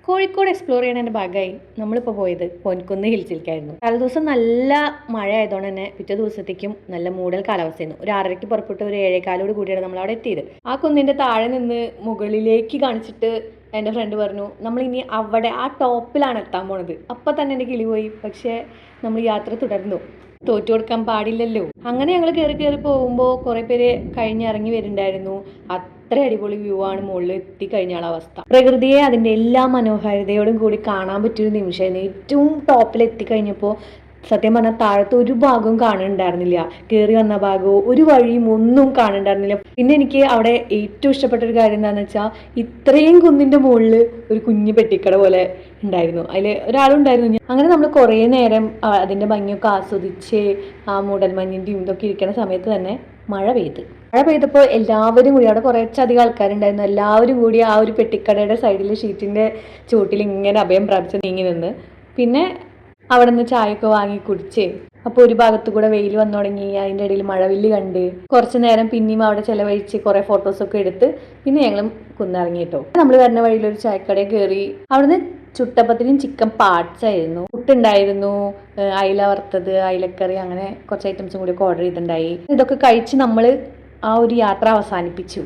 Kozhikode explore ചെയ്യുന്നതിൻ്റെ ഭാഗമായി നമ്മളിപ്പോൾ പോയത് പൊൻകുന്ന് ഹിൽസിലേക്കായിരുന്നു. തലേദിവസം നല്ല മഴ ആയതുകൊണ്ട് തന്നെ പിറ്റേ ദിവസത്തേക്കും നല്ല മൂടൽ കാലാവസ്ഥയായിരുന്നു. ഒരു 6:30 പുറപ്പെട്ട് ഒരു 7:15 കൂടിയാണ് നമ്മൾ അവിടെ എത്തിയത്. ആ കുന്നിൻ്റെ താഴെ നിന്ന് മുകളിലേക്ക് കാണിച്ചിട്ട് എൻ്റെ ഫ്രണ്ട് പറഞ്ഞു നമ്മളിനി അവിടെ ആ ടോപ്പിലാണ് എത്താൻ പോണത്. അപ്പം തന്നെ എൻ്റെ കിളി പോയി. പക്ഷേ നമ്മൾ യാത്ര തുടർന്നു. തോറ്റു കൊടുക്കാൻ പാടില്ലല്ലോ. അങ്ങനെ ഞങ്ങൾ കയറി പോകുമ്പോൾ കുറേ പേര് കഴിഞ്ഞിറങ്ങി വരുന്നുണ്ടായിരുന്നു. അത്ര അടിപൊളി വ്യൂ ആണ് മുകളിൽ എത്തിക്കഴിഞ്ഞാൽ അവസ്ഥ. പ്രകൃതിയെ അതിൻ്റെ എല്ലാ മനോഹാരിതയോടും കൂടി കാണാൻ പറ്റിയൊരു നിമിഷമായിരുന്നു. ഏറ്റവും ടോപ്പിൽ എത്തിക്കഴിഞ്ഞപ്പോൾ സത്യം പറഞ്ഞാൽ താഴത്തെ ഒരു ഭാഗവും കാണുന്നുണ്ടായിരുന്നില്ല. കയറി വന്ന ഭാഗവും ഒരു വഴിയും ഒന്നും കാണുന്നുണ്ടായിരുന്നില്ല. പിന്നെ എനിക്ക് അവിടെ ഏറ്റവും ഇഷ്ടപ്പെട്ട ഒരു കാര്യം എന്താണെന്ന് വെച്ചാൽ ഇത്രയും കുന്നിൻ്റെ മുകളിൽ ഒരു കുഞ്ഞു പെട്ടിക്കട പോലെ ഉണ്ടായിരുന്നു. അതിൽ ഒരാളുണ്ടായിരുന്നു. അങ്ങനെ നമ്മൾ കുറേ നേരം അതിൻ്റെ ഭംഗിയൊക്കെ ആസ്വദിച്ച് ആ മൂടൽമഞ്ഞിൻ്റെയും ഇതൊക്കെ ഇരിക്കുന്ന സമയത്ത് തന്നെ മഴ പെയ്തപ്പോൾ എല്ലാവരും കൂടി അവിടെ കുറച്ചധികം ആൾക്കാരുണ്ടായിരുന്നു. എല്ലാവരും കൂടി ആ ഒരു പെട്ടിക്കടയുടെ സൈഡിൽ ഷീറ്റിൻ്റെ ചുവട്ടിൽ ഇങ്ങനെ അഭയം പ്രാപിച്ച് നീങ്ങി നിന്ന് പിന്നെ അവിടെ നിന്ന് ചായയൊക്കെ വാങ്ങി കുടിച്ച് അപ്പോൾ ഒരു ഭാഗത്തു കൂടെ വെയിൽ വന്നു തുടങ്ങി. അതിൻ്റെ ഇടയിൽ മഴവില്ല് കണ്ട് കുറച്ച് നേരം പിന്നെയും അവിടെ ചിലവഴിച്ച് കുറേ ഫോട്ടോസൊക്കെ എടുത്ത് പിന്നെ ഞങ്ങളും കുന്നിറങ്ങി കേട്ടോ. നമ്മൾ വരുന്ന വഴിയിലൊരു ചായക്കടയിൽ കയറി. അവിടുന്ന് ചുട്ടപ്പത്തിനും ചിക്കൻ പാർട്സ് ആയിരുന്നു, പുട്ടുണ്ടായിരുന്നു, അയില വറുത്തത്, അയിലക്കറി, അങ്ങനെ കുറച്ച് ഐറ്റംസും കൂടി ഒക്കെ ഓർഡർ ചെയ്തിട്ടുണ്ടായി. ഇതൊക്കെ കഴിച്ച് നമ്മൾ ആ ഒരു യാത്ര അവസാനിപ്പിച്ചു.